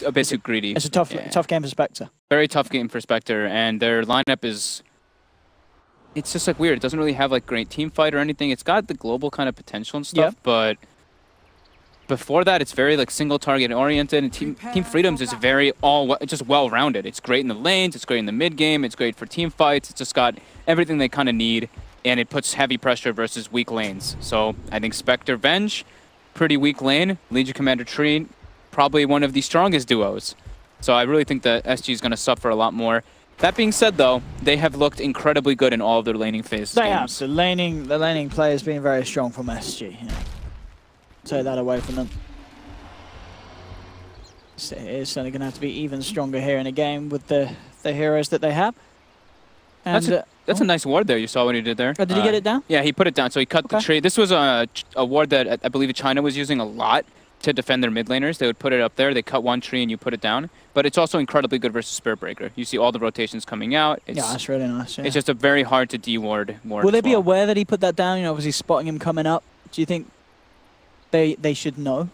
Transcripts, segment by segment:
a bit too greedy. It's a tough game for Spectre. Very tough game for Spectre, and their lineup is... It's just like weird. It doesn't really have like great team fight or anything. It's got the global kind of potential and stuff, but before that, it's very like single target oriented. And Team Freedoms is very just well rounded. It's great in the lanes. It's great in the mid game. It's great for team fights. It's just got everything they kind of need, and it puts heavy pressure versus weak lanes. So I think Spectre Venge, pretty weak lane. Legion Commander Tree, probably one of the strongest duos. So I really think that SG is going to suffer a lot more. That being said, though, they have looked incredibly good in all of their laning phases. They have. The laning play has been very strong from SG. Yeah. Take that away from them. So it is certainly going to have to be even stronger here in a game with the heroes that they have. And that's a nice ward there you saw what he did there. Oh, did he get it down? Yeah, he put it down. So he cut the tree. This was a ward that I believe China was using a lot to defend their mid laners. They would put it up there. They cut one tree and you put it down. But it's also incredibly good versus Spirit Breaker. You see all the rotations coming out. Yeah, that's really nice. Yeah. It's just a very hard to de-ward ward. Will they be aware that he put that down? You know, obviously spotting him coming up. Do you think they should know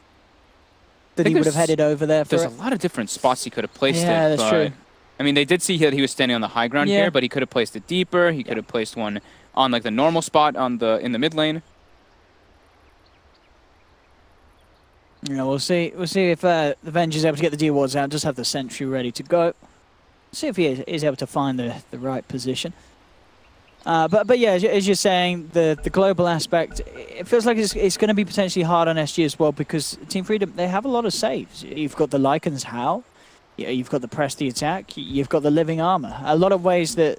that he would have headed over there for There's a lot of different spots he could have placed it. Yeah, that's true. I mean, they did see that he was standing on the high ground here, but he could have placed it deeper. He could have placed one on like the normal spot on in the mid lane. You know, we'll see if the Venge is able to get the D wards out. Just have the sentry ready to go. See if he is able to find the right position. But yeah, as you're saying, the global aspect, it feels like it's going to be potentially hard on SG as well, because Team Freedom, they have a lot of saves. You've got the Lycan's Howl, you've got the Press the Attack, you've got the Living Armor. A lot of ways that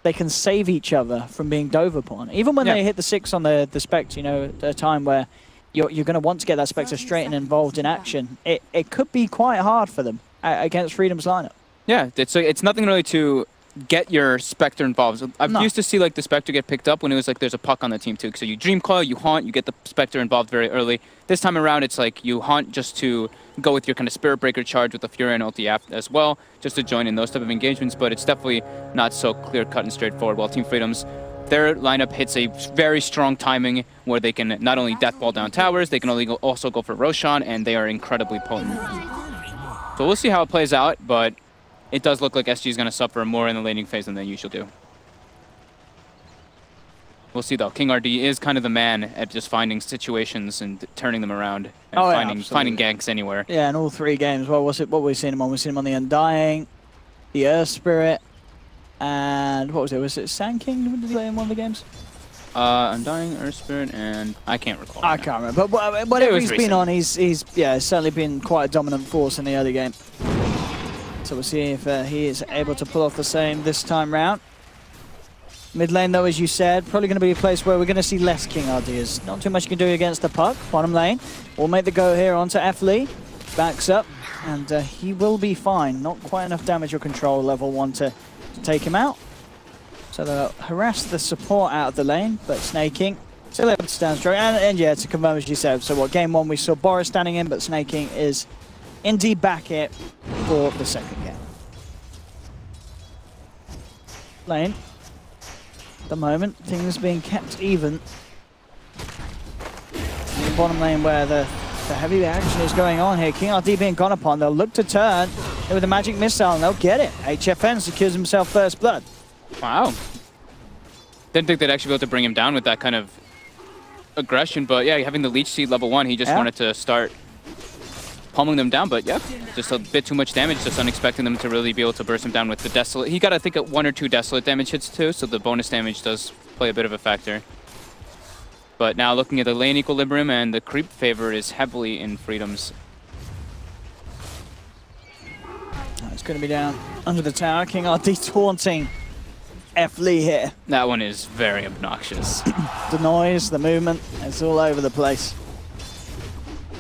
they can save each other from being dove upon. Even when they hit the 6 on the Spectre, you know, at a time where you're going to want to get that Spectre straight and involved in action, it could be quite hard for them against Freedom's lineup. Yeah, it's nothing really to get your Spectre involved. I've used to see like the Spectre get picked up when it was like there's a puck on the team too. So you Dream Coil, you haunt, you get the Spectre involved very early. This time around, it's like you haunt just to go with your kind of Spirit Breaker charge with the Fury and ulti as well, just to join in those type of engagements. But it's definitely not so clear cut and straightforward. While Team Freedom's, their lineup hits a very strong timing where they can not only deathball down towers, they can also go for Roshan, and they are incredibly potent. So we'll see how it plays out, but it does look like SG is going to suffer more in the laning phase than they usually do. We'll see, though. King RD is kind of the man at just finding situations and turning them around and finding ganks anywhere. Yeah, in all 3 games. Well, what we've seen him on? We've seen him on the Undying, the Earth Spirit, and what was it? Was it Sand King? Did he play in one of the games? Undying, Earth Spirit, and I can't recall. I can't remember. But whatever he's been on, he's certainly been quite a dominant force in the early game. So we'll see if he is able to pull off the same this time round. Mid lane, though, as you said, probably going to be a place where we're going to see less King RDs. Not too much you can do against the puck. Bottom lane, we'll make the go here onto F. Lee. Backs up, and he will be fine. Not quite enough damage or control level 1 to take him out. So they'll harass the support out of the lane, but Snaking still able to stand strong. And yeah, to confirm as you said, so what, game 1 we saw Boris standing in, but Snaking is indeed back here for the second game. Lane, at the moment, things being kept even. In the bottom lane where the heavy action is going on here. King RD being gone upon. They'll look to turn with a magic missile and they'll get it. HFN secures himself first blood. Wow. Didn't think they'd actually be able to bring him down with that kind of aggression, but yeah, having the Leech Seed level 1, he just wanted to start pummeling them down, but yeah, just a bit too much damage, just unexpecting them to really be able to burst him down with the Desolate. He got, I think, 1 or 2 Desolate damage hits too, so the bonus damage does play a bit of a factor. But now looking at the lane equilibrium, and the creep favor is heavily in Freedom's. It's going to be down under the tower. King RD taunting F. Lee here. That one is very obnoxious. The noise, the movement, it's all over the place.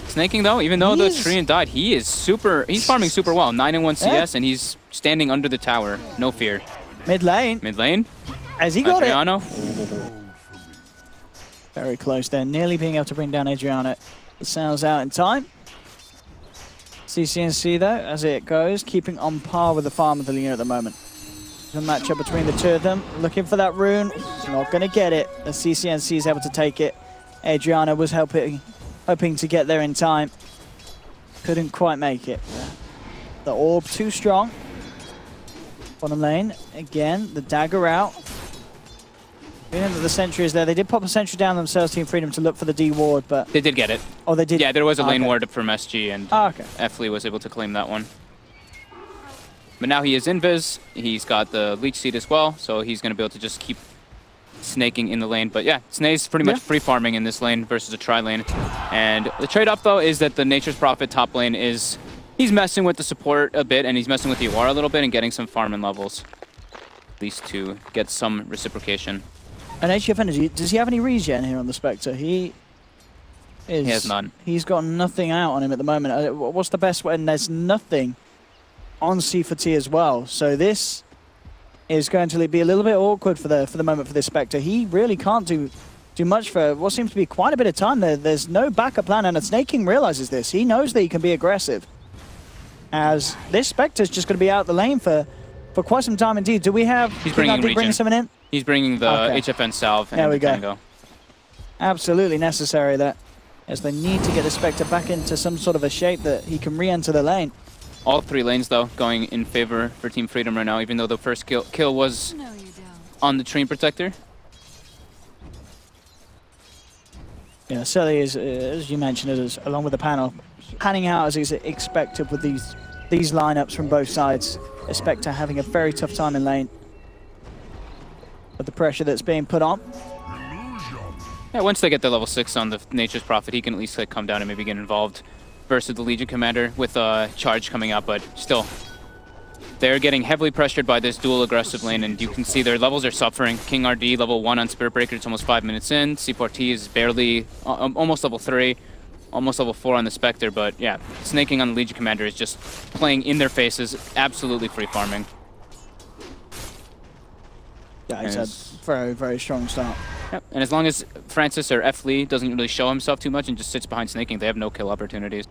Snaking, though, even though the Treant died, he's farming super well. 9-1 CS, and he's standing under the tower. No fear. Mid lane. Mid lane. Has he got Adriano. Very close there. Nearly being able to bring down Adriano. The sails out in time. CCNC, though, as it goes, keeping on par with the farm of the Lina at the moment. The matchup between the two of them. Looking for that rune. Not going to get it. The CCNC is able to take it. Adriano was hoping to get there in time. Couldn't quite make it. The orb too strong. Bottom lane, again, the dagger out. We know that the sentry is there. They did pop a sentry down themselves, Team Freedom, to look for the D ward, but... They did get it. Oh, they did? Yeah, there was a lane ward from SG, and okay. Efley was able to claim that one. But now he is invis. He's got the leech seed as well, so he's going to be able to just keep snaking in the lane. But yeah, Snake's pretty much free farming in this lane versus a tri lane. And the trade-off, though, is that the Nature's Prophet top lane is... He's messing with the support a bit, and he's messing with the Iwara a little bit and getting some farming levels. At least to get some reciprocation. And HF Energy, does he have any regen here on the Spectre? He has none. He's got nothing out on him at the moment. What's the best way? And there's nothing on C4T as well. So this is going to be a little bit awkward for the moment for this Spectre. He really can't do much for what seems to be quite a bit of time there. There's no backup plan, and Snake King realizes this. He knows that he can be aggressive, as this Spectre's just going to be out the lane for quite some time indeed. Do we have... He's bringing someone in? He's bringing the HFN salve and the tango. Absolutely necessary that, as they need to get the Spectre back into some sort of a shape that he can re-enter the lane. All three lanes, though, going in favor for Team Freedom right now, even though the first kill was on the Treant Protector. Yeah, certainly is, as you mentioned, is along with the panel, panning out as is expected with these lineups from both sides. A Spectre having a very tough time in lane with the pressure that's being put on. Yeah, once they get the level 6 on the Nature's Prophet, he can at least like, come down and maybe get involved versus the Legion Commander with a charge coming up, but still. They're getting heavily pressured by this dual aggressive lane, and you can see their levels are suffering. King RD, level 1 on Spirit Breaker, it's almost 5 minutes in. C4T is barely, almost level 3, almost level 4 on the Spectre, but yeah, snaking on the Legion Commander is just playing in their faces, absolutely free farming. Yeah, it's a very, very strong start. Yep. And as long as Francis or F. Lee doesn't really show himself too much and just sits behind snaking, they have no kill opportunities.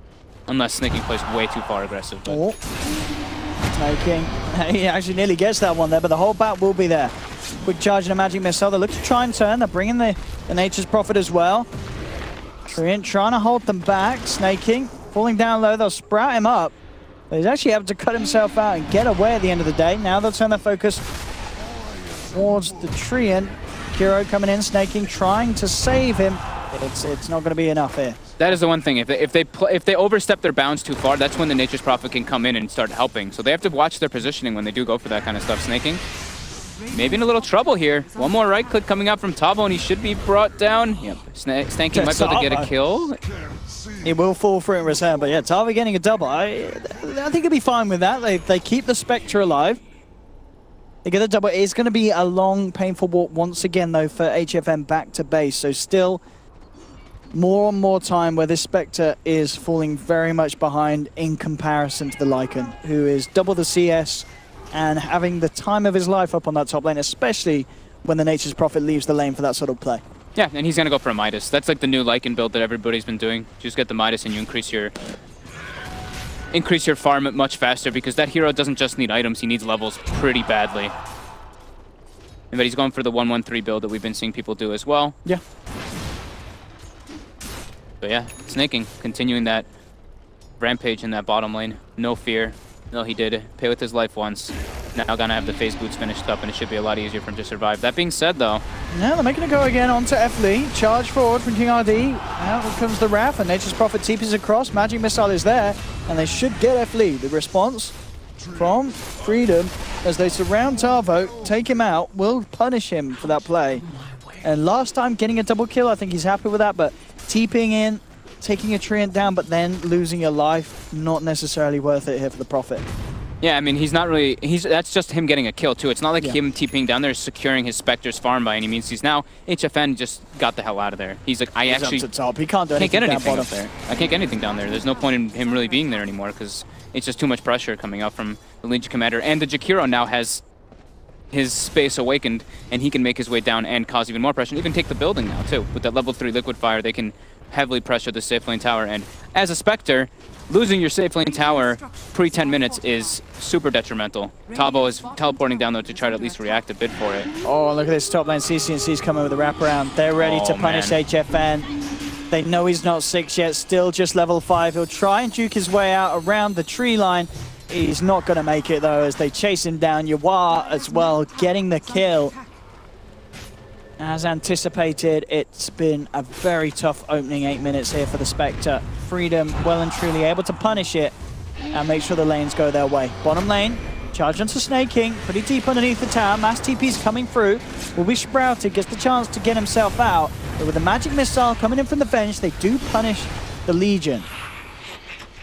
Unless snaking plays way too far aggressive. But. Oh. Snaking. He actually nearly gets that one there, but the whole bat will be there. Quick charge and a magic missile. They look to try and turn. They're bringing the Nature's Prophet as well. Treant trying to hold them back. Snaking. Falling down low. They'll sprout him up. But he's actually able to cut himself out and get away at the end of the day. Now they'll turn their focus towards the Treant. Kiro coming in, snaking, trying to save him. It's not going to be enough here. That is the one thing. If they overstep their bounds too far, that's when the Nature's Prophet can come in and start helping. So they have to watch their positioning when they do go for that kind of stuff. Snaking, maybe in a little trouble here. One more right click coming out from Tavo, and he should be brought down. Yep, Snaking might be able to get a kill. He will fall for it in return, but yeah, Tavo getting a double. I think he'll be fine with that. They keep the Spectre alive. They get a double. It's going to be a long, painful walk once again, though, for HFN back to base. So still more and more time where this Spectre is falling very much behind in comparison to the Lycan, who is double the CS and having the time of his life up on that top lane, especially when the Nature's Prophet leaves the lane for that sort of play. Yeah, and he's going to go for a Midas. That's like the new Lycan build that everybody's been doing. Just get the Midas and you increase your farm much faster, because that hero doesn't just need items, he needs levels pretty badly. But he's going for the 1-1-3 build that we've been seeing people do as well. Yeah. But yeah, snaking, continuing that rampage in that bottom lane. No fear. No, he did pay with his life once. Now gonna have the phase boots finished up, and it should be a lot easier for him to survive. That being said, though... Now they're making a go again onto F. Lee. Charge forward from King RD. Out comes the Wrath, and Nature's Prophet TPs across. Magic Missile is there, and they should get F. Lee. The response from Freedom, as they surround Tavo, take him out, will punish him for that play. And last time getting a double kill, I think he's happy with that, but TPing in, taking a Treant down, but then losing your life, not necessarily worth it here for the Prophet. Yeah, I mean, he's not really... That's just him getting a kill, too. It's not like him TPing down there securing his Spectre's farm by any means. He's now... HFN just got the hell out of there. He's like, he's up to top. He can't do anything up there. I can't get anything down there. There's no point in him really being there anymore, because it's just too much pressure coming up from the Legion Commander. And the Jakiro now has his space awakened, and he can make his way down and cause even more pressure, and even take the building now, too. With that level 3 Liquid Fire, they can heavily pressure the safe lane tower. And as a Spectre, losing your safe lane tower pre-10 minutes is super detrimental. Tavo is teleporting down, though, to try to at least react a bit for it. Oh, look at this top lane. CCNC's coming with a wraparound. They're ready to punish HFN. They know he's not 6 yet, still just level 5. He'll try and juke his way out around the tree line. He's not going to make it, though, as they chase him down. Yawar as well, getting the kill. As anticipated, it's been a very tough opening 8 minutes here for the Spectre. Freedom well and truly able to punish it and make sure the lanes go their way. Bottom lane, charge onto Snake King, pretty deep underneath the tower. Mass TP's coming through. Will be Sprouted, gets the chance to get himself out. But with the magic missile coming in from the bench, they do punish the Legion.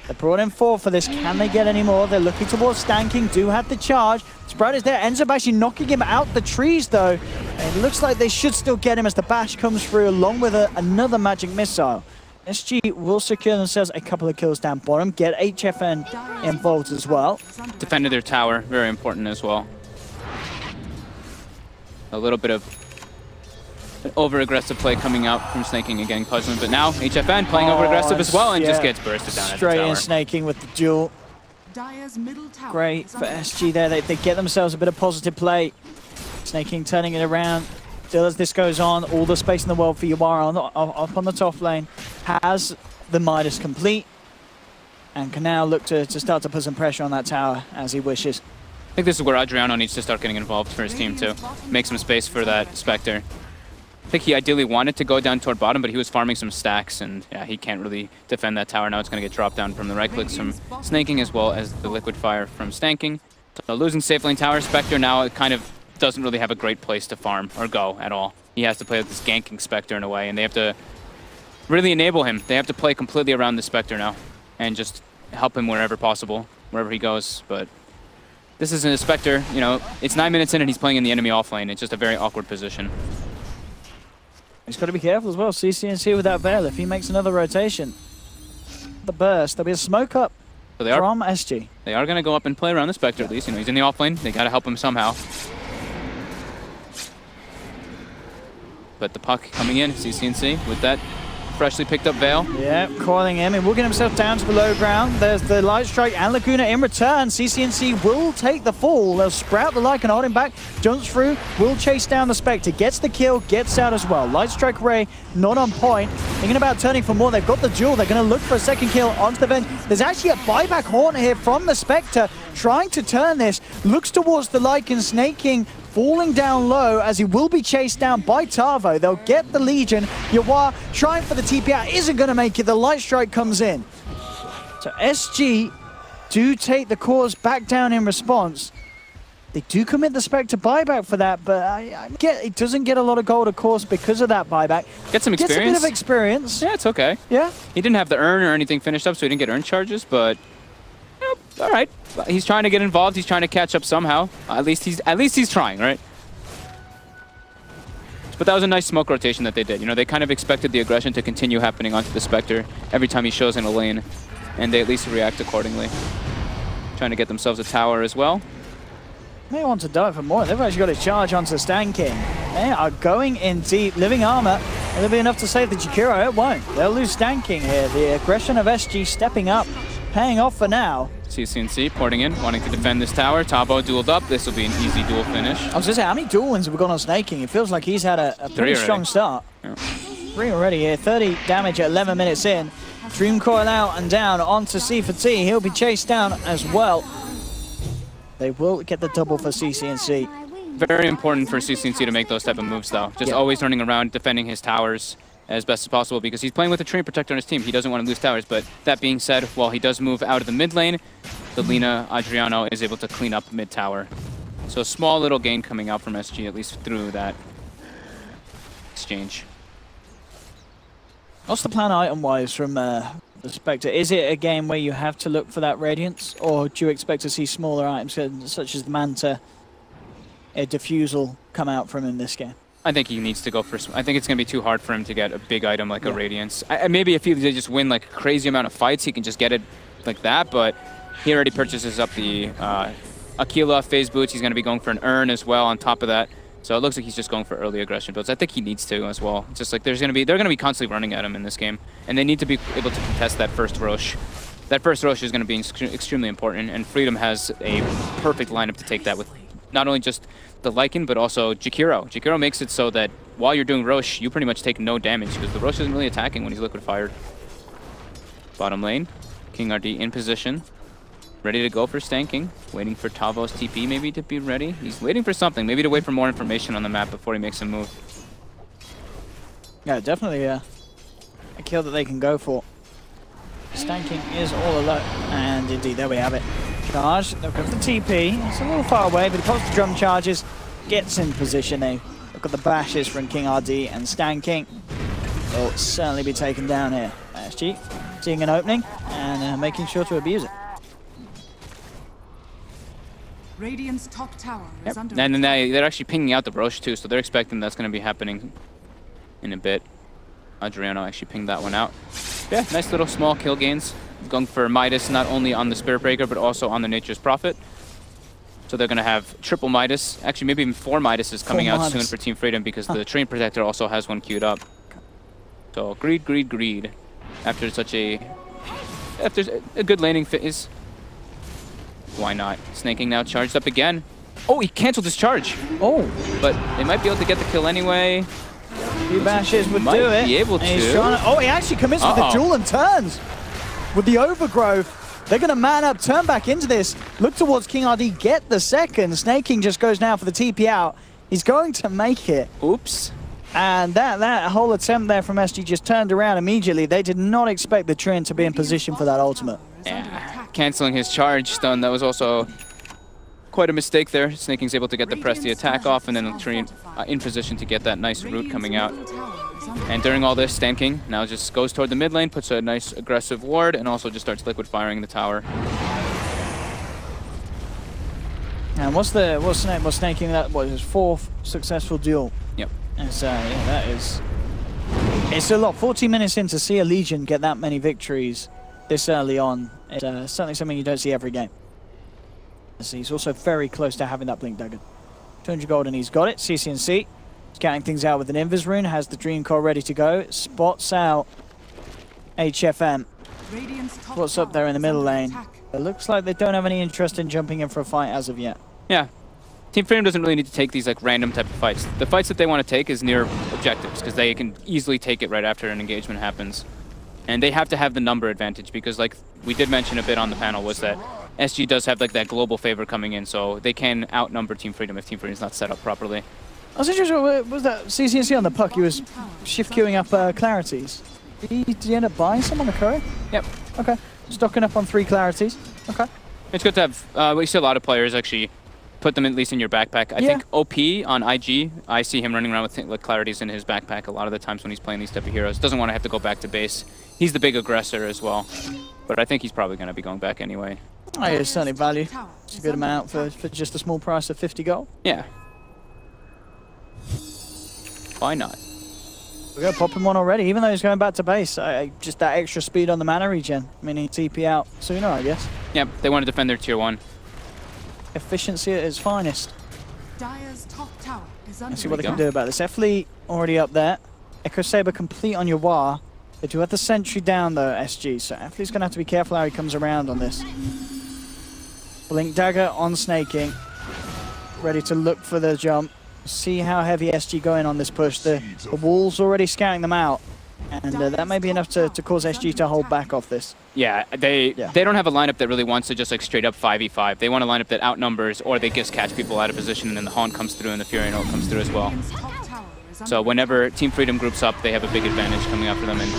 They brought in 4 for this. Can they get any more? They're looking towards Stanking. Do have the charge. Sprout is there. Ends up actually knocking him out the trees, though. It looks like they should still get him as the bash comes through along with another magic missile. SG will secure themselves a couple of kills down bottom. Get HFN involved as well. Defended their tower. Very important as well. A little bit of over-aggressive play coming out from Snaking and getting puzzling, but now HFN playing over-aggressive as well and just gets bursted down at the tower. Straight in Snaking with the duel. Great for SG there. They get themselves a bit of positive play. Snaking turning it around. Still as this goes on, all the space in the world for Yawar up on the top lane. Has the Midas complete and can now look to start to put some pressure on that tower as he wishes. I think this is where Adriano needs to start getting involved for his team too. Make some space for that Spectre. I think he ideally wanted to go down toward bottom, but he was farming some stacks, and yeah, he can't really defend that tower. Now it's going to get dropped down from the right clicks from Snaking as well as the liquid fire from Stanking. So losing safe lane tower, Spectre now it kind of doesn't really have a great place to farm or go at all. He has to play with this ganking Spectre in a way, and they have to really enable him. They have to play completely around the Spectre now and just help him wherever possible, wherever he goes. But this isn't a Spectre, you know, it's 9 minutes in and he's playing in the enemy offlane. It's just a very awkward position. He's got to be careful as well. CCNC with that Veil. If he makes another rotation, the burst, there'll be a smoke up from SG. They are going to go up and play around the Spectre at least. You know, he's in the offlane. They got to help him somehow. But the puck coming in, CCNC with that freshly picked up Veil. Yeah, coiling him. He will get himself down to the low ground. There's the Light Strike and Laguna in return. CCNC will take the fall. They'll sprout the Lycan, hold him back, jumps through, will chase down the Spectre, gets the kill, gets out as well. Light Strike Ray not on point. Thinking about turning for more. They've got the duel. They're going to look for a second kill onto the bench. There's actually a buyback horn here from the Spectre trying to turn this. Looks towards the Lycan, Snaking falling down low as he will be chased down by Tavo. They'll get the Legion. Yawar trying for the TP out, isn't going to make it. The Light Strike comes in. So SG do take the cause back down in response. They do commit the Spectre buyback for that, but I get it doesn't get a lot of gold, of course, because of that buyback. Get some experience. Gets a bit of experience. Yeah, it's okay. Yeah. He didn't have the urn or anything finished up, so he didn't get urn charges, but all right. He's trying to get involved. He's trying to catch up somehow. At least he's trying, right? But that was a nice smoke rotation that they did. You know, they kind of expected the aggression to continue happening onto the Spectre every time he shows in a lane, and they at least react accordingly. Trying to get themselves a tower as well. They want to dive for more. They've actually got a charge onto Stanking. They are going in deep. Living armor. It'll be enough to save the Jakiro. It won't. They'll lose Stanking here. The aggression of SG stepping up, paying off for now. CCNC porting in, wanting to defend this tower. Tabo dueled up. This will be an easy duel finish. I was going to say, how many duel wins have we got on Snaking? It feels like he's had a pretty strong start. Yeah. 3 already here. 30 damage at 11 minutes in. Dream Coil out and down onto C4T. He'll be chased down as well. They will get the double for CCNC. Very important for CCNC to make those type of moves, though. Just always running around, defending his towers as best as possible, because he's playing with a Treant Protector on his team. He doesn't want to lose towers, but that being said, while he does move out of the mid lane, the Lina Adriano is able to clean up mid tower. So a small little gain coming out from SG, at least through that exchange. What's the plan item-wise from the Spectre? Is it a game where you have to look for that Radiance, or do you expect to see smaller items such as the Manta, a Diffusal come out from him this game? I think he needs to go for... I think it's going to be too hard for him to get a big item like a Radiance. Maybe if they just win like a crazy amount of fights, he can just get it like that, but he already purchases up the Aquila phase boots. He's going to be going for an Urn as well on top of that. So it looks like he's just going for early aggression builds. I think he needs to as well. It's just like they're going to be constantly running at him in this game, and they need to be able to contest that first Roche. That first Roche is going to be extremely important, and Freedom has a perfect lineup to take that with not only just the Lycan, but also Jakiro. Jakiro makes it so that while you're doing Roche, you pretty much take no damage, because the Roche isn't really attacking when he's liquid fired. Bottom lane, King RD in position. ready to go for stanking. Waiting for Tavo's TP maybe to be ready. He's waiting for something, maybe to wait for more information on the map before he makes a move. Yeah, definitely a kill that they can go for. Stanking is all alone, and indeed, there we have it. Charge, they'll go for the TP. It's a little far away, but he pops the drum charges, gets in position. They look at the bashes from King RD, and stanking will certainly be taken down here. SG seeing an opening and making sure to abuse it. Radiant's top tower is under and then they're actually pinging out the Roche too, so they're expecting that's going to be happening in a bit. Adriano actually pinged that one out. Yeah, nice little small kill gains. Going for Midas not only on the Spirit Breaker, but also on the Nature's Prophet. So they're going to have triple Midas. Actually, maybe even 4 Midases coming out soon for Team Freedom because the Train Protector also has one queued up. So greed, greed, greed. After a good laning phase. Why not? Snaking now charged up again. Oh, he canceled his charge. Oh. But they might be able to get the kill anyway. Few bashes would do it. Be able to. Oh, he actually commits with the duel and turns. With the overgrowth, they're going to man up, turn back into this. Look towards King RD, get the second. Snaking just goes now for the TP out. He's going to make it. Oops. And that whole attempt there from SG just turned around immediately. They did not expect the Trin to be in position for that ultimate. Yeah, canceling his charge stun. That was also quite a mistake there. Snaking's able to get the press the attack off, and then the Trin in position to get that nice root coming out. And during all this, Stanking now just goes toward the mid lane, puts a nice aggressive ward, and also just starts liquid firing the tower. And what's Snaking? That was his 4th successful duel. Yep. And so yeah, that is. It's a lot. 14 minutes in to see a Legion get that many victories this early on. It's certainly something you don't see every game. So he's also very close to having that Blink Dagger. 200 gold and he's got it. CCNC. Scouting things out with an Invis rune, has the Dream Core ready to go, spots out HFM. What's up there in the middle lane? It looks like they don't have any interest in jumping in for a fight as of yet. Yeah. Team Freedom doesn't really need to take these like random type of fights. The fights that they want to take is near objectives, because they can easily take it right after an engagement happens. And they have to have the number advantage, because like we did mention a bit on the panel, was that SG does have like that global favor coming in, so they can outnumber Team Freedom if Team Freedom is not set up properly. I was interested, was that CCNC on the puck? He was shift queuing up Clarities. Did he end up buying some on the courier? Yep. Okay. Stocking up on 3 Clarities. Okay. It's good to have, we see a lot of players actually put them at least in your backpack. I think OP on IG, I see him running around with Clarities in his backpack a lot of the times when he's playing these type of heroes. Doesn't want to have to go back to base. He's the big aggressor as well. But I think he's probably going to be going back anyway. Oh, yeah, certainly value. It's a good amount for just a small price of 50 gold. Yeah. Why not? We're going to pop him one already, even though he's going back to base. Just that extra speed on the mana regen, meaning TP out sooner, I guess. Yeah, they want to defend their tier 1. Efficiency at its finest. Dire's top tower is under. Let's see what they can do about this. F-Fleet already up there. Echo Saber complete on your War. They do have the sentry down though, SG, so F-Fleet's going to have to be careful how he comes around on this. Blink Dagger on Snaking. Ready to look for the jump. See how heavy SG going on this push. The Wolves already scouting them out. And that may be enough to cause SG to hold back off this. Yeah, they don't have a lineup that really wants to just like straight up 5v5. They want a lineup that outnumbers, or they just catch people out of position, and then the Haunt comes through and the Fury Note comes through as well. So whenever Team Freedom groups up, they have a big advantage coming up for them. And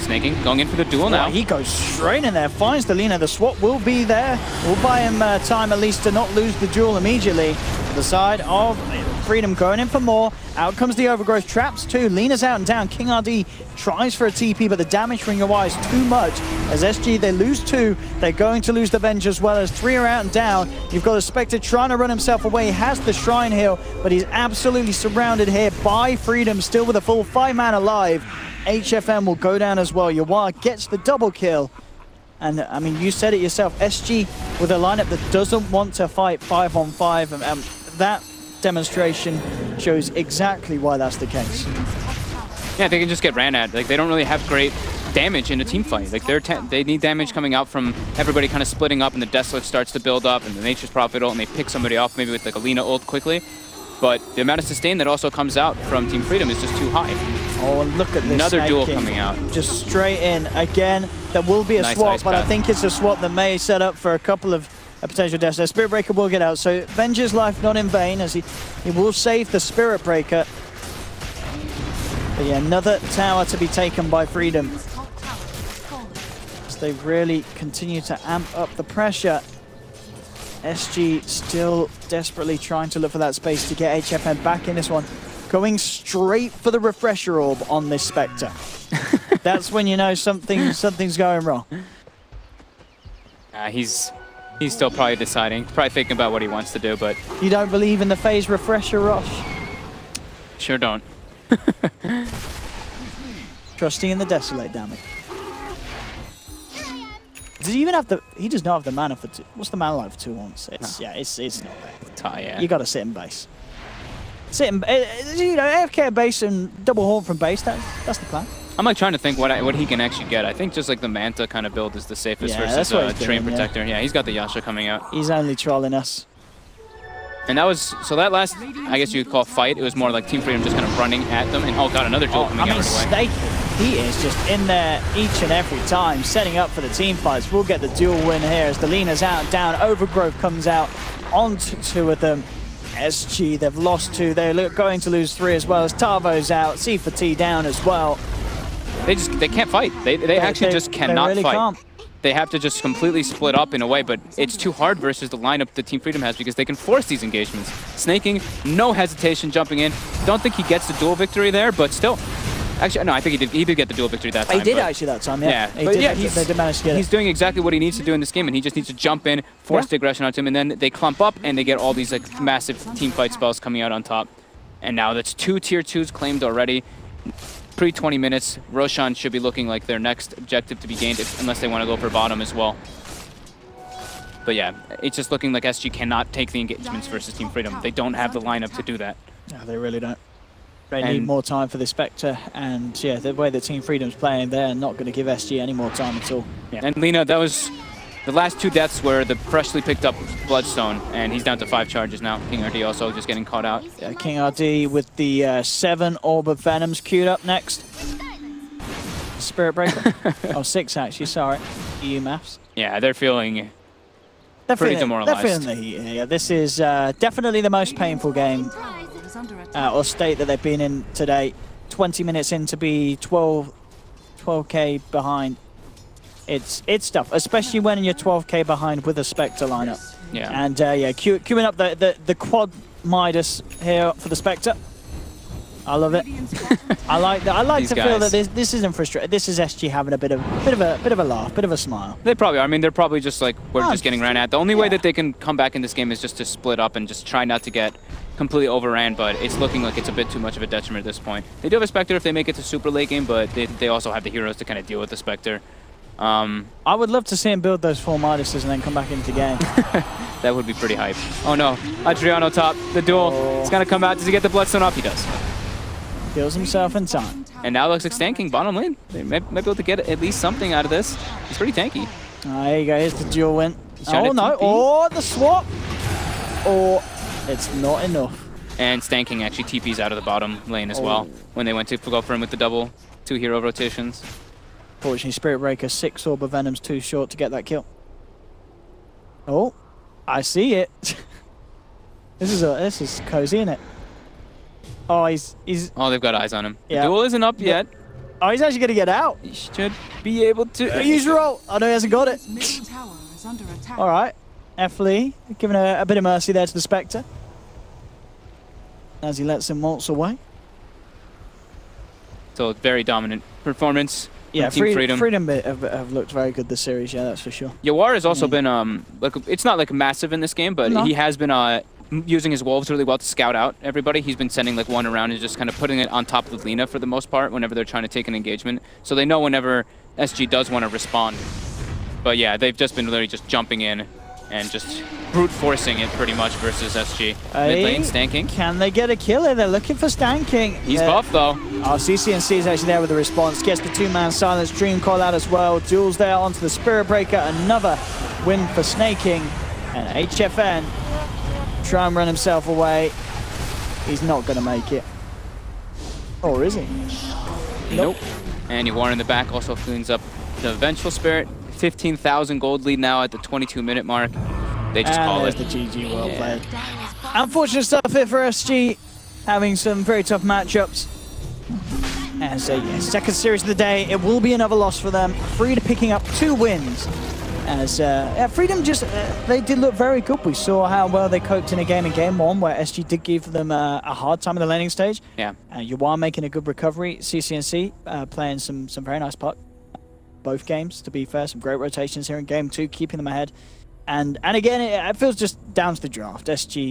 Snaking going in for the duel now. He goes straight in there, finds the Lina. The swap will be there. Will buy him time at least to not lose the duel immediately. To the side of Freedom going in for more. Out comes the overgrowth. Traps too. Lina's out and down. King RD tries for a TP, but the damage from Yawa is too much. As SG, they lose 2. They're going to lose the Venge as well, as 3 are out and down. You've got a Spectre trying to run himself away. He has the Shrine Heal, but he's absolutely surrounded here by Freedom, still with a full 5 man alive. HFM will go down as well. Yawa gets the double kill. And, I mean, you said it yourself. SG with a lineup that doesn't want to fight 5-on-5. And that demonstration shows exactly why that's the case. Yeah, they can just get ran at. Like, they don't really have great damage in a team fight. Like, they need damage coming out from everybody kind of splitting up, and the Desolate starts to build up, and the Nature's Prophet ult, and they pick somebody off maybe with like a Lina ult quickly. but the amount of sustain that also comes out from Team Freedom is just too high. Oh, and look at this. Another duel coming out. Just straight in. Again, there will be a nice swap, but path. I think it's a swap that may set up for a couple of potential deaths. The Spirit Breaker will get out, so Venge's life not in vain, as he will save the Spirit Breaker. But yeah, another tower to be taken by Freedom. As they really continue to amp up the pressure. SG still desperately trying to look for that space to get HFN back in this one. Going straight for the refresher orb on this Spectre. That's when you know something's going wrong. He's still probably deciding, probably thinking about what he wants to do, but... You don't believe in the phase refresher rush? Sure don't. Trusting in the Desolate damage. Does he even have the... He does not have the mana for 2. What's the mana like for 2 once? It's, no. Yeah, it's not there. Yeah. You got to sit in base. Sit in... You know, AFK base and double horn from base, that's the plan. I'm like trying to think what he can actually get. I think just like the Manta kind of build is the safest versus Train Protector. Yeah, he's got the Yasha coming out. He's only trolling us. And that was, so that last, I guess you could call fight, it was more like Team Freedom just kind of running at them. And oh god, another duel coming out right away. He is just in there each and every time, setting up for the team fights. We'll get the duel win here as the Lena's out, down, Overgrowth comes out onto 2 of them. SG, they've lost 2, they're going to lose 3 as well as Tavo's out, C4T down as well. They can't fight. They actually just cannot really fight. Can't. They have to just completely split up in a way, but it's too hard versus the lineup that Team Freedom has because they can force these engagements. Snaking, no hesitation jumping in. Don't think he gets the duel victory there, but still. Actually, no, I think he did get the duel victory that time. He did actually that time, yeah. They did manage to get it. He's doing exactly what he needs to do in this game, and he just needs to jump in, force the aggression onto him, and then they clump up, and they get all these like massive team fight spells coming out on top. And now that's 2 tier 2s claimed already. Pre-20 minutes, Roshan should be looking like their next objective to be gained, unless they want to go for bottom as well. But yeah, it's just looking like SG cannot take the engagements versus Team Freedom. They don't have the lineup to do that. No, they really don't. They need more time for the Spectre, and yeah, the way that Team Freedom's playing, they're not going to give SG any more time at all. Yeah. And Lena, that was the last 2 deaths were the freshly picked up Bloodstone, and he's down to 5 charges now. King RD also just getting caught out. Yeah, King RD with the 7 Orb of Venoms queued up next. Spirit Breaker. Oh, 6 actually, sorry. EU maths. Yeah, they're feeling pretty demoralized. They're feeling the heat here. Yeah, this is definitely the most painful game or state that they've been in today. 20 minutes in to be 12k behind. It's tough, especially when you're 12k behind with a Spectre lineup. Yeah. And yeah, queuing up the quad Midas here for the Spectre. I love it. I like that. I like to feel that this isn't frustrating. This is SG having a bit of a laugh, bit of a smile. They probably are. I mean, they're probably just like we're just getting ran at. The only way that they can come back in this game is just to split up and just try not to get completely overran. But it's looking like it's a bit too much of a detriment at this point. They do have a Spectre if they make it to super late game, but they also have the heroes to kind of deal with the Spectre. I would love to see him build those 4 Midases and then come back into game. That would be pretty hype. Oh no, Adriano top, the duel. It's gonna come out. Does he get the Bloodstone off? He does. Kills himself in time. And now looks like Stanking bottom lane. They might be able to get at least something out of this. He's pretty tanky. There you go, here's the duel win. Oh no, oh the swap! Or it's not enough. And Stanking actually TP's out of the bottom lane as well when they went to go for him with the double 2 hero rotations. Fortunately, Spirit Breaker 6 Orb of Venom's too short to get that kill. Oh, I see it. This is cozy, isn't it? Oh, he's. Oh, they've got eyes on him. Yeah. The duel isn't up yet. Oh, he's actually gonna get out. He should be able to use your ult. Oh no, he hasn't got it. All right, F Lee giving a bit of mercy there to the Spectre as he lets him waltz away. So very dominant performance. Yeah, Freedom have looked very good this series, yeah, that's for sure. Yawar has also been, like, it's not like massive in this game, but he has been using his wolves really well to scout out everybody. He's been sending like 1 around and just kind of putting it on top of Lena for the most part whenever they're trying to take an engagement. So they know whenever SG does want to respond. But yeah, they've just been literally just jumping in and just brute forcing it pretty much versus SG. Mid lane, Stanking. Can they get a kill here? They're looking for Stanking. He's buff though. Oh, CCNC is actually there with the response. Gets the 2-man silence, Dream call out as well. Duels there onto the Spirit Breaker. Another win for Snaking. And HFN try and run himself away. He's not going to make it. Or is he? Nope. And Yuan in the back also cleans up the Vengeful Spirit. 15,000 gold lead now at the 22-minute mark. They just call it. And there's the GG, well played. Unfortunate stuff here for SG, having some very tough matchups. As a second series of the day, it will be another loss for them. Freedom picking up 2 wins. As Freedom just, they did look very good. We saw how well they coped in a game in Game 1, where SG did give them a hard time in the laning stage. Yeah. Yuan making a good recovery. CCNC playing some very nice puck. Both games, to be fair. Some great rotations here in Game 2, keeping them ahead. And again, it feels just down to the draft. SG